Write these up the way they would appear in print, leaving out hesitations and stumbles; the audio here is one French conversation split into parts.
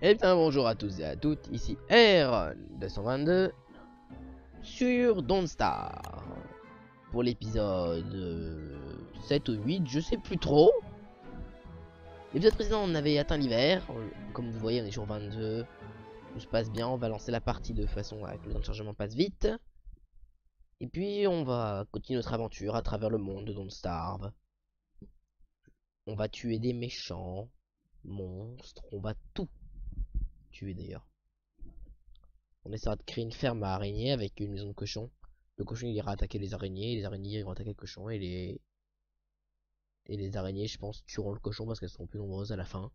Eh bien bonjour à tous et à toutes, ici Aaron222 sur Don't Star pour l'épisode 7 ou 8, je sais plus trop. L'épisode précédent on avait atteint l'hiver, comme vous voyez on est sur 22, tout se passe bien, on va lancer la partie de façon à que le temps de chargement passe vite. Et puis on va continuer notre aventure à travers le monde de Don't Starve. On va tuer des méchants, monstres, on va tout tuer d'ailleurs. On essaiera de créer une ferme à araignées avec une maison de cochon. Le cochon il ira attaquer les araignées iront attaquer le cochon et les araignées je pense tueront le cochon parce qu'elles seront plus nombreuses à la fin.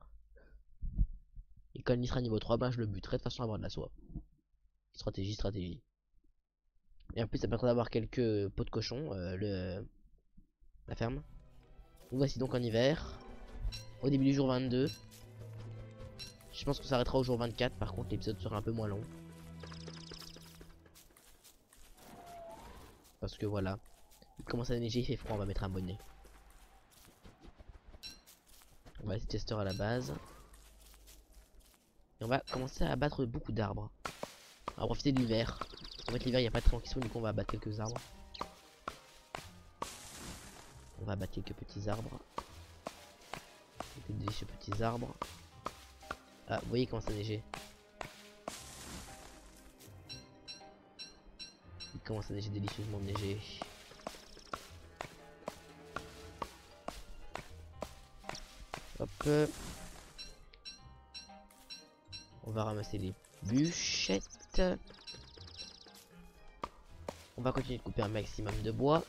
Et quand il sera niveau 3, ben je le buterai de façon à avoir de la soie. Stratégie. Et en plus ça permettra d'avoir quelques pots de cochon, la ferme. Nous voici donc en hiver, au début du jour 22. Je pense qu'on s'arrêtera au jour 24, par contre l'épisode sera un peu moins long. Parce que voilà, il commence à neiger, il fait froid, on va mettre un bonnet. On va laisser Chester à la base. Et on va commencer à abattre beaucoup d'arbres. On va profiter de l'hiver. En fait l'hiver il n'y a pas de temps qui sont, du coup on va abattre quelques arbres. On va abattre quelques petits arbres. Quelques délicieux petits arbres. Ah, vous voyez comment ça neiger. Il commence à neiger délicieusement neiger. Hop. On va ramasser les bûchettes. On va continuer de couper un maximum de bois.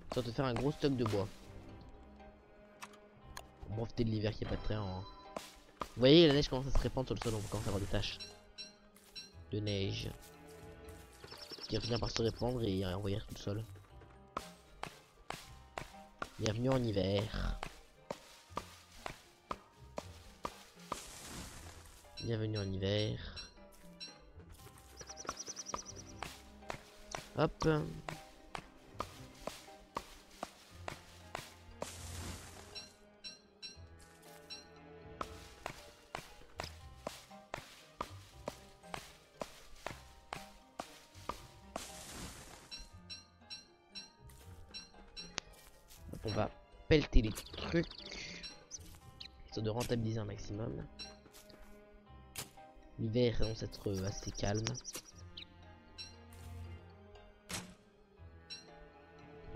Histoire de faire un gros stock de bois. On va profiter de l'hiver qui est pas très en... Vous voyez la neige commence à se répandre sur le sol, on commence à avoir des taches de neige qui finit par se répandre et envahir tout le sol. Bienvenue en hiver. Bienvenue en hiver. Hop. On va pelleter les trucs histoire de rentabiliser un maximum. L'hiver annonce être assez calme.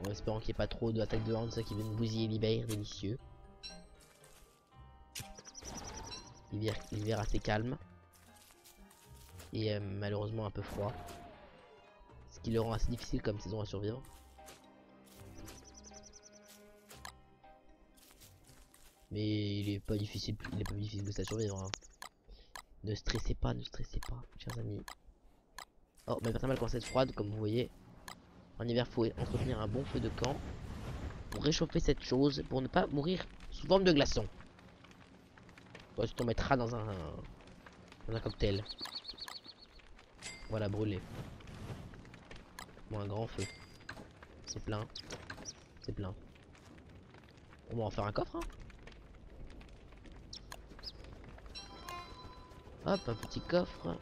En espérant qu'il n'y ait pas trop d'attaques de Hansa qui viennent bousiller l'hiver délicieux. L'hiver assez calme. Et malheureusement un peu froid. Ce qui le rend assez difficile comme saison à survivre. Mais il est pas difficile que ça à survivre. Hein. Ne stressez pas, chers amis. Oh, ma thermale commence à être froide, comme vous voyez. En hiver, faut entretenir un bon feu de camp pour réchauffer cette chose, pour ne pas mourir sous forme de glaçon. Ensuite, on mettra dans un cocktail. Voilà, brûler. Bon, un grand feu. C'est plein. C'est plein. On va en faire un coffre, hein. Hop, un petit coffre.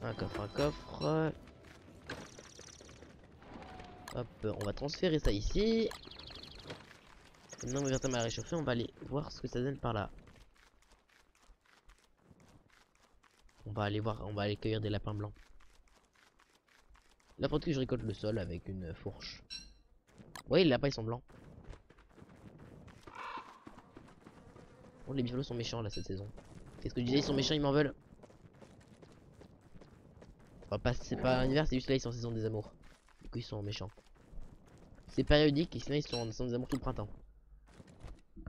Un coffre. Hop, on va transférer ça ici. Maintenant, on va vers ma réchauffer. On va aller voir ce que ça donne par là. On va aller cueillir des lapins blancs. Là, pour que je récolte le sol avec une fourche. Oui, les lapins ils sont blancs. Oh, les biffalos sont méchants là cette saison. Qu'est-ce que je disais, ils sont méchants, ils m'en veulent. Enfin, c'est pas un hiver, c'est juste là ils sont en saison des amours. Du coup ils sont méchants. C'est périodique et sinon ils sont en saison des amours tout le printemps.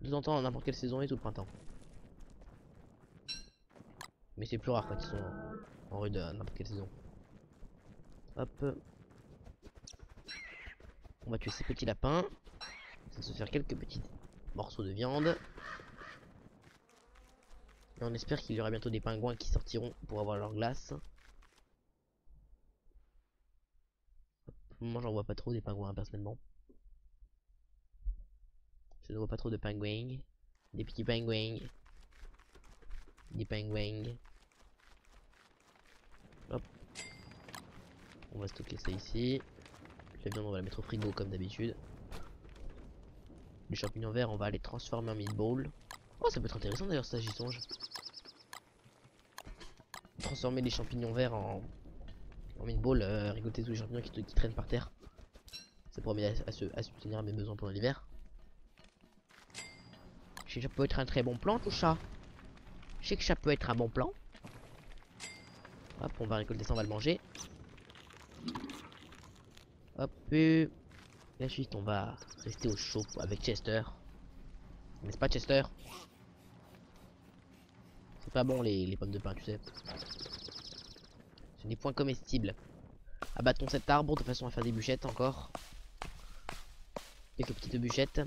De temps en temps dans n'importe quelle saison et tout le printemps. Mais c'est plus rare quand ils sont en rude à n'importe quelle saison. Hop. On va tuer ces petits lapins. Ça va se faire quelques petits morceaux de viande. Et on espère qu'il y aura bientôt des pingouins qui sortiront pour avoir leur glace. Moi j'en vois pas trop des pingouins personnellement. Je ne vois pas trop de pingouins. Des petits pingouins. Des pingouins. Hop. On va stocker ça ici. La viande, on va la mettre au frigo comme d'habitude. Les champignons verts, on va les transformer en meatball. Oh, ça peut être intéressant d'ailleurs, ça, j'y songe. Transformer les champignons verts en meatball, récolter tous les champignons qui traînent par terre. Ça pourrait m'aider à subvenir à mes besoins pendant l'hiver. Je sais que ça peut être un très bon plan, tout ça. Je sais que ça peut être un bon plan. Hop, on va récolter ça, on va le manger. Hop, et ensuite on va rester au chaud avec Chester. N'est-ce pas, Chester? C'est pas bon les pommes de pin, tu sais. Ce n'est point comestible. Abattons cet arbre de façon à faire des bûchettes encore. Quelques petites bûchettes.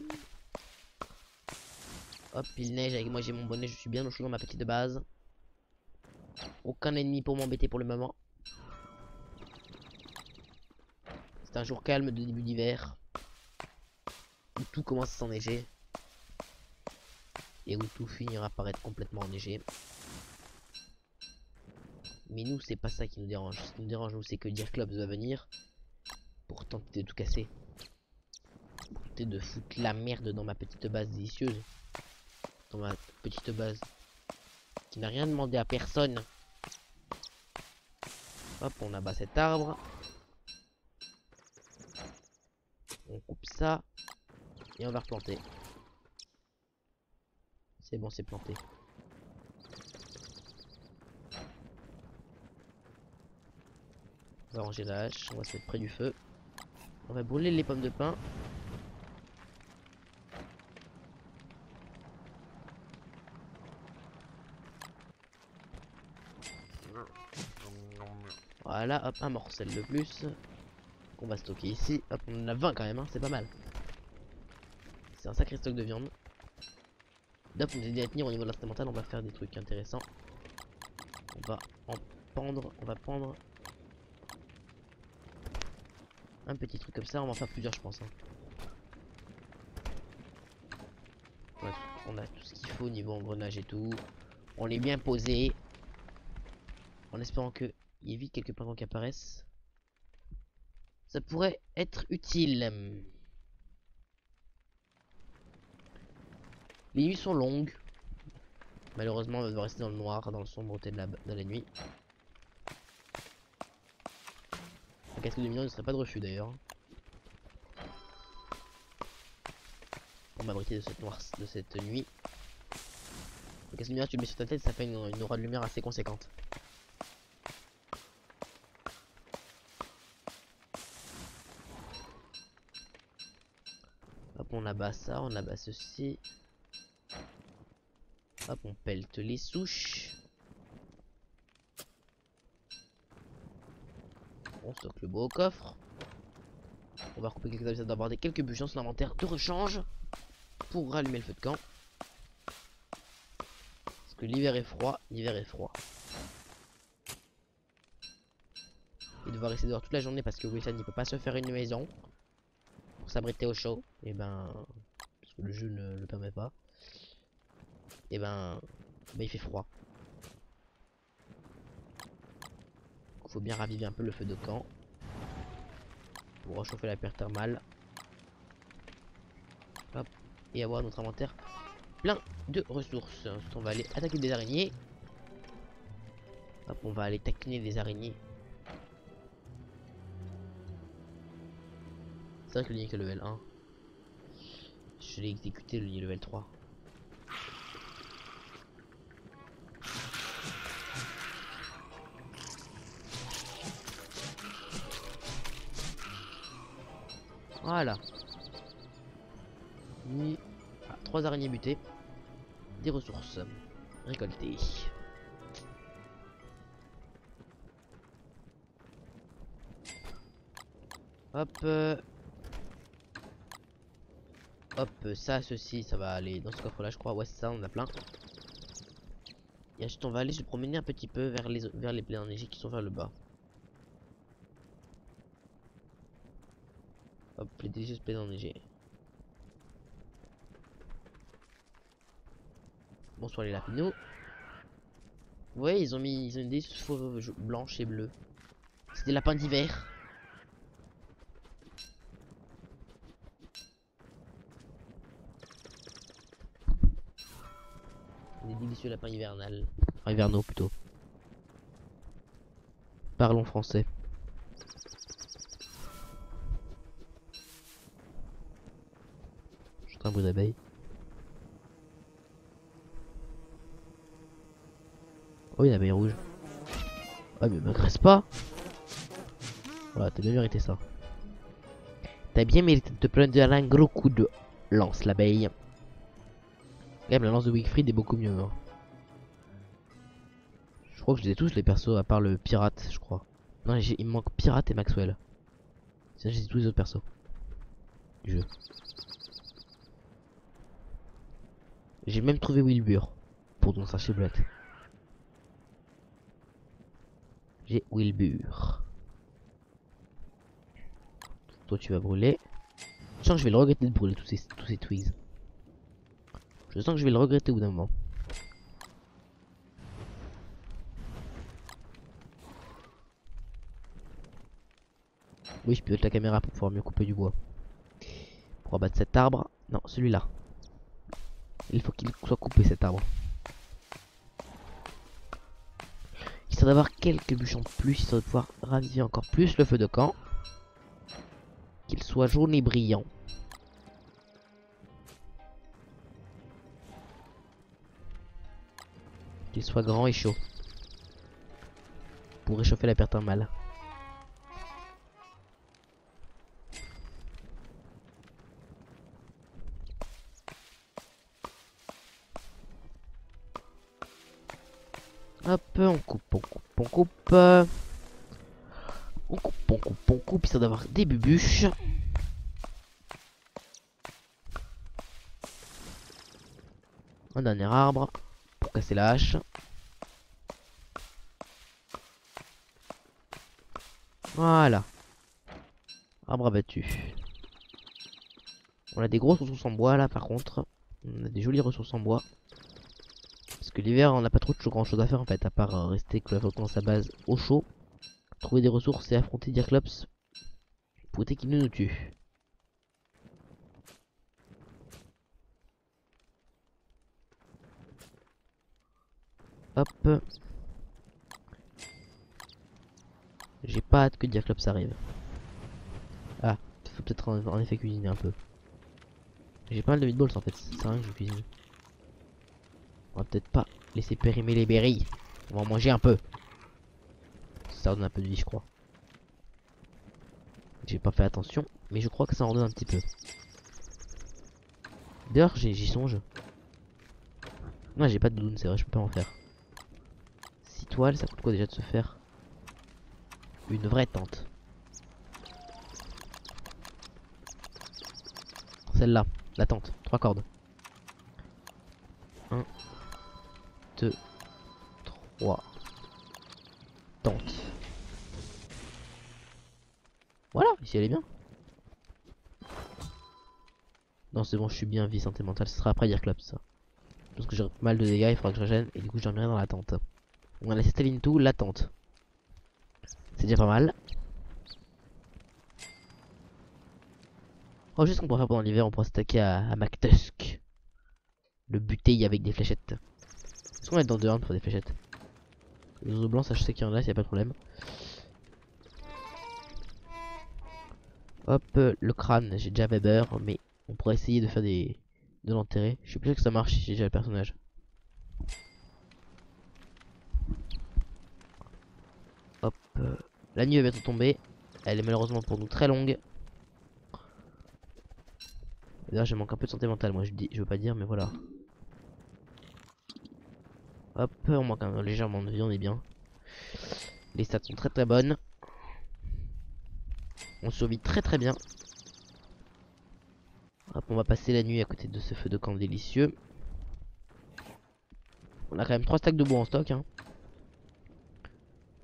Hop, il neige, avec moi j'ai mon bonnet, je suis bien au chaud dans ma petite base. Aucun ennemi pour m'embêter pour le moment. C'est un jour calme de début d'hiver. Où tout commence à s'enneiger. Et où tout finira par être complètement enneigé. Mais nous, c'est pas ça qui nous dérange. Ce qui nous dérange, nous, c'est que Deer Club va venir pour tenter de tout casser. Pour tenter de foutre la merde dans ma petite base délicieuse. Dans ma petite base qui n'a rien demandé à personne. Hop, on abat cet arbre. On coupe ça. Et on va replanter. C'est bon, c'est planté. On va ranger la hache, on va se mettre près du feu. On va brûler les pommes de pin. Voilà, hop, un morcel de plus. Qu'on va stocker ici. Hop, on en a 20 quand même, hein, c'est pas mal. C'est un sacré stock de viande. Hop, on nous aider à tenir au niveau de l'instrumental, on va faire des trucs intéressants. On va en pendre, on va prendre un petit truc comme ça, on va en faire plusieurs je pense. Hein. On a tout ce qu'il faut au niveau engrenage et tout. On est bien posé. En espérant qu'il y ait vite quelques pingouins qui apparaissent. Ça pourrait être utile. Les nuits sont longues. Malheureusement, on va devoir rester dans le noir, dans le sombreté de la nuit. Un casque de mignon ne serait pas de refus d'ailleurs. Pour m'abriter de cette nuit. Le casque de lumière, tu le mets sur ta tête, ça fait une aura de lumière assez conséquente. Hop, on abat ça, on abat ceci. Hop, on pelte les souches. On stocke le bois au coffre. On va recouper quelques habits, ça doit avoir quelques bûches dans son inventaire de rechange. Pour rallumer le feu de camp. Parce que l'hiver est froid, l'hiver est froid. Et devoir rester dehors toute la journée parce que Wilson ne peut pas se faire une maison pour s'abriter au chaud. Et ben, parce que le jeu ne le permet pas. Et ben, il fait froid. Il faut bien raviver un peu le feu de camp pour réchauffer la pierre thermale. Hop, et avoir notre inventaire plein de ressources. Ensuite, on va aller attaquer des araignées. Hop, on va aller taquiner des araignées. C'est vrai que le nid est que level 1. Je l'ai exécuté le nid level 3. Voilà. 3 araignées butées. Des ressources récoltées. Hop. Hop, ça, ceci, ça va aller dans ce coffre là je crois. Ouais, c'est ça, on en a plein. Et ensuite on va aller se promener un petit peu vers les plaines enneigées qui sont vers le bas. Hop, les délicieuses plaines enneigées. Bonsoir les lapinous. Ouais, ils ont des faux blanches et bleues. C'est des lapins d'hiver. Des délicieux lapins hivernales. Enfin, hivernaux plutôt. Parlons français. Juste un bout d'abeille. Oh, une abeille rouge. Ah, mais m'agresse pas. Voilà, t'as bien mérité ça. T'as bien mérité de te prendre un gros coup de lance, l'abeille. Même la lance de Wigfried est beaucoup mieux. Hein. Je crois que je les ai tous les persos, à part le pirate, je crois. Non, il me manque pirate et Maxwell. Sinon, j'ai tous les autres persos du jeu. J'ai même trouvé Wilbur pour ton sachet bleuette. J'ai Wilbur. Toi, tu vas brûler. Je sens que je vais le regretter de brûler tous ces twigs. Je sens que je vais le regretter au bout d'un moment. Oui, je pilote la caméra pour pouvoir mieux couper du bois. Pour abattre cet arbre. Non, celui-là. Il faut qu'il soit coupé cet arbre. Histoire d'avoir quelques bûches en plus, histoire de pouvoir raviver encore plus le feu de camp. Qu'il soit jaune et brillant. Qu'il soit grand et chaud. Pour réchauffer la perte thermale. Hop, on coupe, on coupe, on coupe. On coupe, on coupe, on coupe, histoire d'avoir des bubuches. Un dernier arbre pour casser la hache. Voilà. Arbre abattu. On a des grosses ressources en bois là par contre. On a des jolies ressources en bois. Parce que l'hiver on n'a pas trop grand chose à faire en fait. À part rester dans sa base au chaud. Trouver des ressources et affronter Diaclops. Pour éviter qu'il ne nous tue. Hop. J'ai pas hâte que Diaclops arrive. Ah, il faut peut-être en effet cuisiner un peu. J'ai pas mal de meatballs en fait, c'est rien que je cuisine. On va peut-être pas laisser périmer les berries. On va en manger un peu. Ça redonne un peu de vie je crois. J'ai pas fait attention, mais je crois que ça en redonne un petit peu. D'ailleurs j'y songe. Non j'ai pas de doudoune, c'est vrai, je peux pas en faire. 6 toiles, ça coûte quoi déjà de se faire une vraie tente? Celle-là, la tente, 3 cordes. 1, 2, 3. Tente. Voilà, ici elle est bien. Non c'est bon, je suis bien, vie santé mentale, ce sera après Diaclops ça. Parce que j'aurai pas mal de dégâts, il faudra que je régène et du coup je dormirai dans la tente. On a laissé Staline tout, la tente. C'est déjà pas mal. Oh, juste qu'on pourra faire pendant l'hiver, on pourra s'attaquer à McTusk. Le buter avec des fléchettes. Est-ce qu'on va être dans dehors pour des fléchettes? Les oiseaux blancs, ça je sais qu'il y en a, y a pas de problème. Hop, le crâne, j'ai déjà Weber, mais on pourrait essayer de faire de l'enterrer. Je suis plus sûr que ça marche si j'ai déjà le personnage. Hop, la nuit va bientôt tomber. Elle est malheureusement pour nous très longue. D'ailleurs, je manque un peu de santé mentale, moi je veux pas dire, mais voilà. Hop, on manque légèrement de vie, on est bien. Les stats sont très très bonnes. On survit très très bien. Hop, on va passer la nuit à côté de ce feu de camp délicieux. On a quand même 3 stacks de bois en stock. Hein.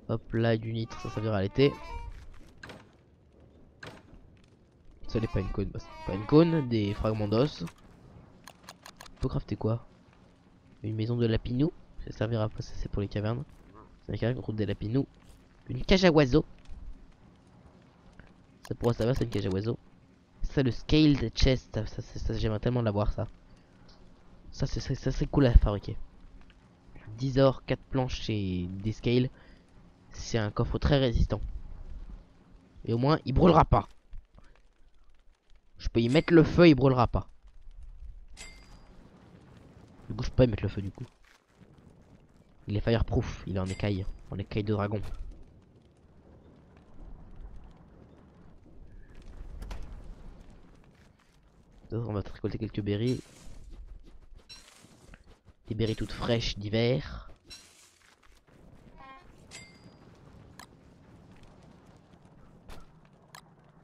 Hop là, du nitre, ça servira à l'été. Ça n'est pas une cône, bah, c'est pas une cône, des fragments d'os. Faut crafter quoi? Une maison de lapinou. Ça servira après, ça c'est pour les cavernes. C'est un cavernes, on trouve des lapinous. Une cage à oiseaux. Ça pourra servir, c'est une cage à oiseaux. Ça, le scaled chest. Ça j'aimerais tellement l'avoir, ça. Ça c'est cool à fabriquer. 10 or, 4 planches et des scales. C'est un coffre très résistant. Et au moins, il brûlera pas. Je peux y mettre le feu, il brûlera pas. Du coup, je peux pas y mettre le feu du coup. Il est fireproof, il est en écaille de dragon. On va récolter quelques berries. Des berries toutes fraîches d'hiver.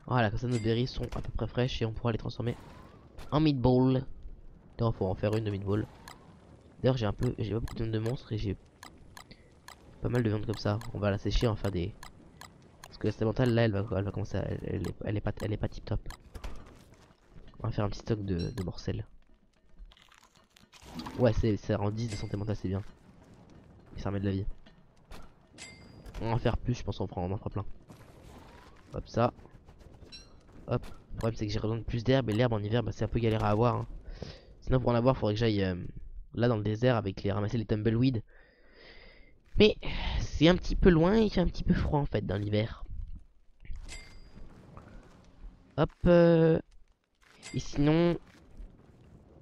Voilà, comme ça nos berries sont à peu près fraîches et on pourra les transformer en meatball. D'ailleurs, faut en faire une de meatball. D'ailleurs, j'ai pas beaucoup de monstres et j'ai pas mal de viande comme ça. On va la sécher, enfin des. Parce que la stamentale là, elle va commencer à, elle est pas tip top. On va faire un petit stock de morcelles. Ouais, ça rend 10 de santé mentale, c'est bien. Et ça remet de la vie. On va en faire plus, je pense, on en fera plein. Hop, ça. Hop. Le problème, c'est que j'ai besoin de plus d'herbe et l'herbe en hiver, bah, c'est un peu galère à avoir. Hein. Sinon, pour en avoir, faudrait que j'aille là dans le désert avec ramasser les tumbleweeds. Mais c'est un petit peu loin et il fait un petit peu froid en fait dans l'hiver. Hop. Et sinon,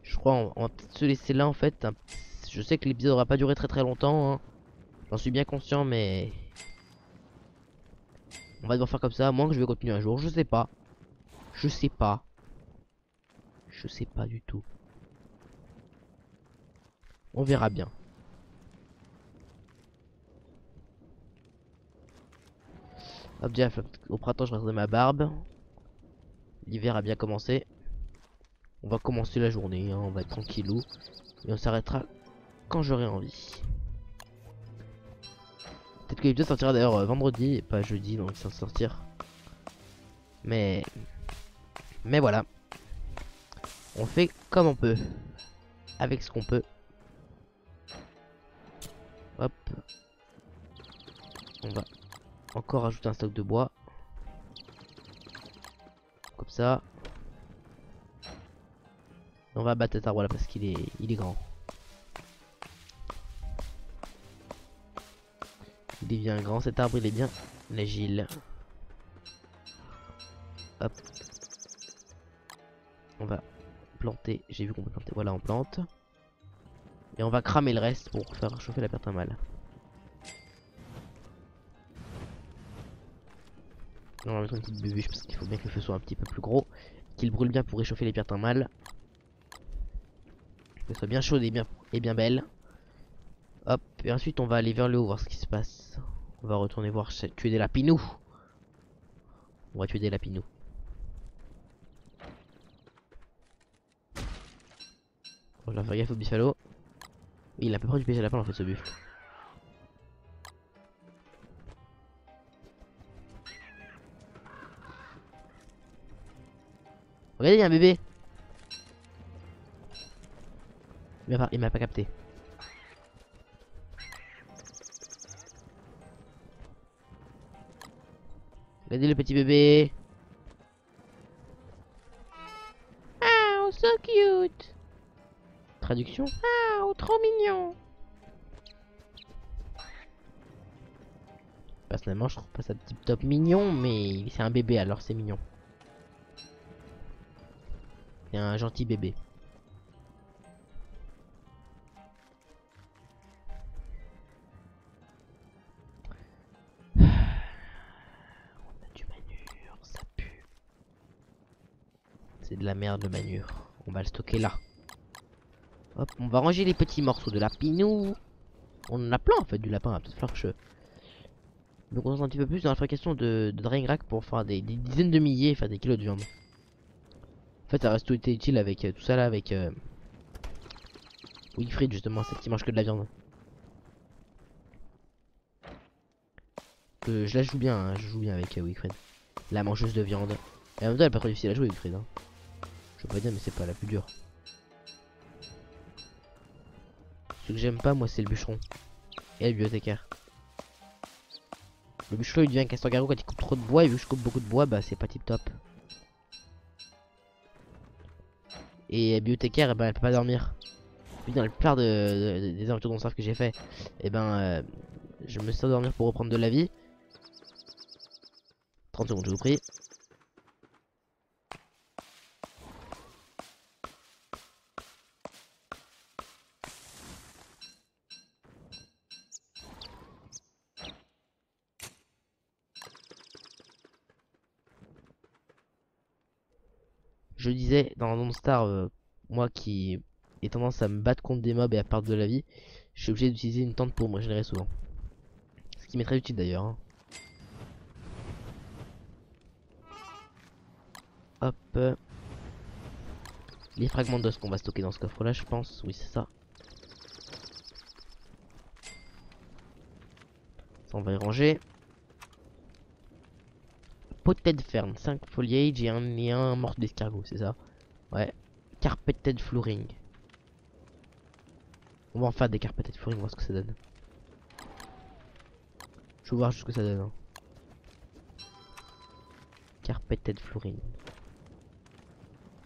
je crois on va peut-être se laisser là en fait. Je sais que l'épisode aura pas duré très longtemps. Hein. J'en suis bien conscient, mais on va devoir faire comme ça. À moins que je vais continuer un jour. Je sais pas. Je sais pas. Je sais pas du tout. On verra bien. Hop, déjà, au printemps, je raserai ma barbe. L'hiver a bien commencé. On va commencer la journée, hein, on va être tranquillou. Et on s'arrêtera quand j'aurai envie. Peut-être que l'épisode sortira d'ailleurs vendredi et pas jeudi, donc ça va sortir. Mais voilà. On fait comme on peut. Avec ce qu'on peut. Hop. On va encore ajouter un stock de bois. Comme ça. On va abattre cet arbre là parce qu'il est grand. Il devient grand cet arbre, il est bien agile. Hop. On va planter, j'ai vu qu'on peut planter, voilà on plante. Et on va cramer le reste pour faire chauffer la perte à mal. On va mettre une petite bûche parce qu'il faut bien que le feu soit un petit peu plus gros. Qu'il brûle bien pour réchauffer les pierres mal. Qu'elle soit bien chaude et bien belle. Hop, et ensuite on va aller vers le haut voir ce qui se passe. On va retourner voir tuer des lapinous. On va tuer des lapinous. On va faire gaffe au buffalo. Il a à peu près du piège à lapin en fait ce buffle. Regardez, il y a un bébé. Il m'a pas capté. Regardez le petit bébé. Oh, so cute. Traduction. Oh, trop mignon. Personnellement, je trouve pas ça tip top mignon, mais c'est un bébé alors c'est mignon. C'est un gentil bébé. On a du manure, ça pue. C'est de la merde le manure. On va le stocker là. Hop, on va ranger les petits morceaux de lapinou. On en a plein en fait du lapin, peut-être falloir que je me concentre un petit peu plus dans la fabrication de drying rack pour faire des dizaines de milliers, faire des kilos de viande. En fait, ça reste tout utile avec tout ça là, avec Wilfried justement, celle qui mange que de la viande. Je la joue bien, hein, je joue bien avec Wilfried. La mangeuse de viande. Et en même temps, elle est pas trop difficile à jouer, Wilfried. Hein. Je veux pas dire, mais c'est pas la plus dure. Ce que j'aime pas moi c'est le bûcheron et le bibliothécaire. Le bûcheron il devient un castor-garou quand il coupe trop de bois, et vu que je coupe beaucoup de bois, bah c'est pas tip top. Et la bibliothécaire, eh ben, elle peut pas dormir. Puis dans la plupart des aventures d'Onstarf que j'ai fait, et ben je me suis endormir pour reprendre de la vie. 30 secondes je vous prie. Je disais dans Don't Starve, moi qui ai tendance à me battre contre des mobs et à perdre de la vie, je suis obligé d'utiliser une tente pour me régénérer souvent. Ce qui m'est très utile d'ailleurs. Hein. Hop. Les fragments d'os qu'on va stocker dans ce coffre là, je pense. Oui, c'est ça. Ça, on va y ranger. Potted fern, 5 foliage et un morceau d'escargot, c'est ça? Ouais. Carpeted flooring. On va en faire des carpeted flooring, voir ce que ça donne. Je veux voir juste ce que ça donne. Hein. Carpeted flooring.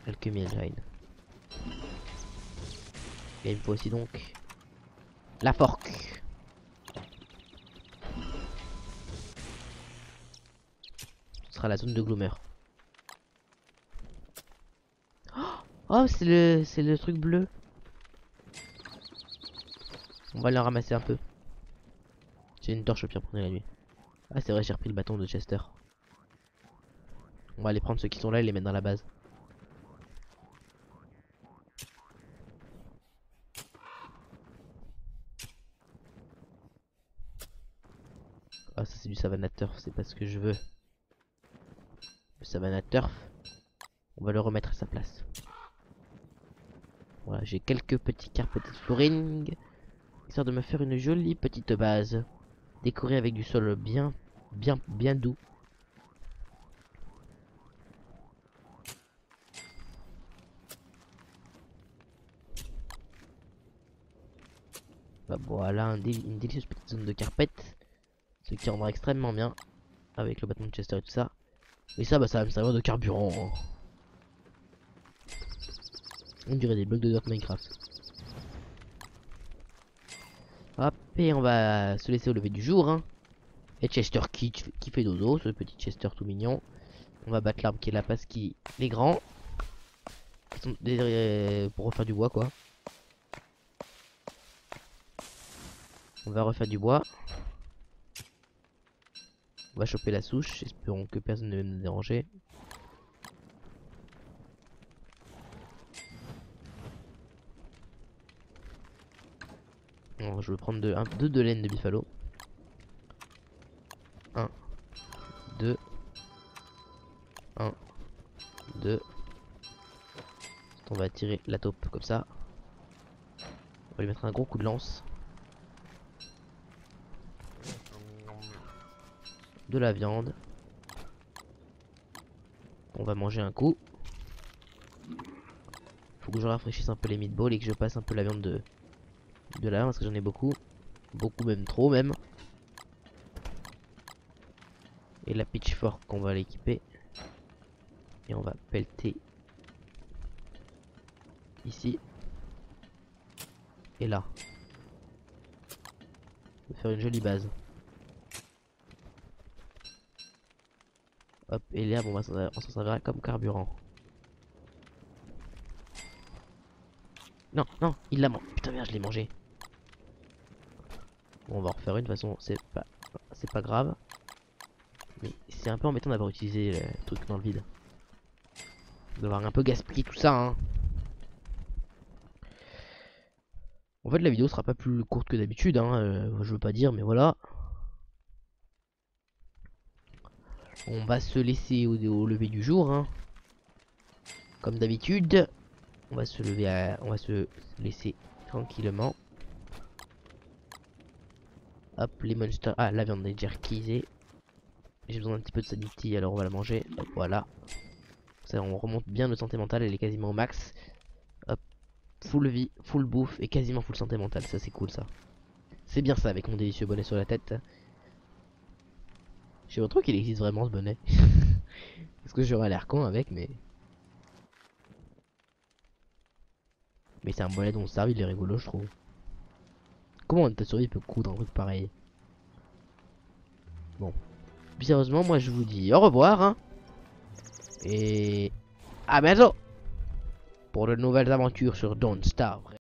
Alchemy engine. Et il me faut aussi donc la forque. Ce sera la zone de gloomer. Oh, c'est le truc bleu. On va le ramasser un peu. J'ai une torche au pire pour la nuit. Ah, c'est vrai, j'ai repris le bâton de Chester. On va aller prendre ceux qui sont là et les mettre dans la base. Ah, ça c'est du Savannah Turf, c'est pas ce que je veux. Le Savannah Turf, on va le remettre à sa place. Voilà, j'ai quelques petits carpeted flooring, histoire de me faire une jolie petite base, décorée avec du sol bien doux. Bah voilà, une délicieuse petite zone de carpette, ce qui rendra extrêmement bien avec le bâton de Chester et tout ça. Et ça, bah ça va me servir de carburant. Hein. On dirait des blocs de dirt Minecraft. Hop, et on va se laisser au lever du jour. Hein. Et Chester qui fait dodo, ce petit Chester tout mignon. On va battre l'arbre qui est là parce qu'il est grand. Pour refaire du bois quoi. On va refaire du bois. On va choper la souche, espérons que personne ne vienne nous déranger. Alors, je vais prendre deux de laine de buffalo. 1, 2, 1, 2. On va tirer la taupe comme ça. On va lui mettre un gros coup de lance. De la viande. On va manger un coup. Faut que je rafraîchisse un peu les meatballs et que je passe un peu la viande de là parce que j'en ai beaucoup. Beaucoup même trop même. Et la pitchfork on va l'équiper. Et on va pelleter ici. Et là. On va faire une jolie base. Hop, et l'herbe on s'en servira comme carburant. Non, non, il l'a mangé. Putain merde, je l'ai mangé. Bon, on va en refaire une, de toute façon, c'est pas grave. Mais c'est un peu embêtant d'avoir utilisé le truc dans le vide. D'avoir un peu gaspillé tout ça, hein. En fait, la vidéo sera pas plus courte que d'habitude, hein. Je veux pas dire, mais voilà. On va se laisser au lever du jour, hein. Comme d'habitude. On va se laisser tranquillement. Hop, les monsters. Ah, la viande est jerkisée. J'ai besoin d'un petit peu de sanity, alors on va la manger. Hop, voilà. Ça, on remonte bien notre santé mentale, elle est quasiment au max. Hop, full vie, full bouffe et quasiment full santé mentale. Ça c'est cool ça. C'est bien ça avec mon délicieux bonnet sur la tête. Je sais pas trop qu'il existe vraiment ce bonnet. Parce que j'aurais l'air con avec, mais... Mais c'est un bonnet dont Star il est rigolo je trouve. Comment un de ta survie peut coudre un truc pareil? Bon. Puis sérieusement, moi je vous dis au revoir. Hein, et à bientôt pour de nouvelles aventures sur Don't Starve.